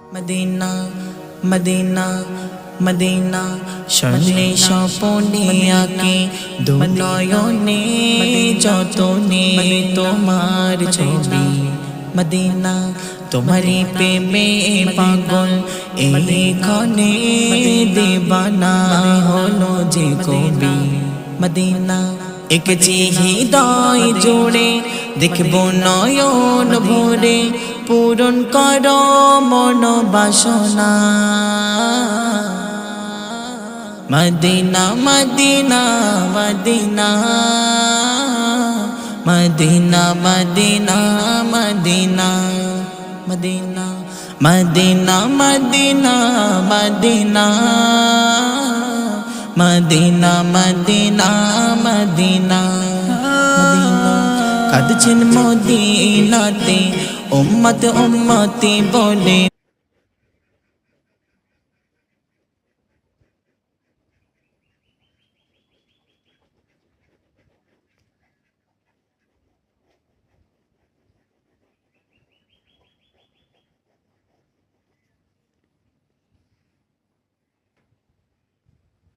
Medina Madina Medina শরণে স্বপনে আঁকে দুনয়নে যতনে তোমার ছবি মদিনা তোমারি প্রেমে পাগল এইখানে দেবানা হলো যে কবি মদিনা এঁকেছি হৃদয় জোড়ে দেখবো নয়ন ভরে পূরণ করো মন বাসনা মদিনা মদিনা মদিনা মদিনা মদিনা মদিনা মদিনা মদিনা মদিনা মদিনা মদিনা মদিনা মদিনা কাঁদছেন মদিনাতে উম্মত উম্মতি বলে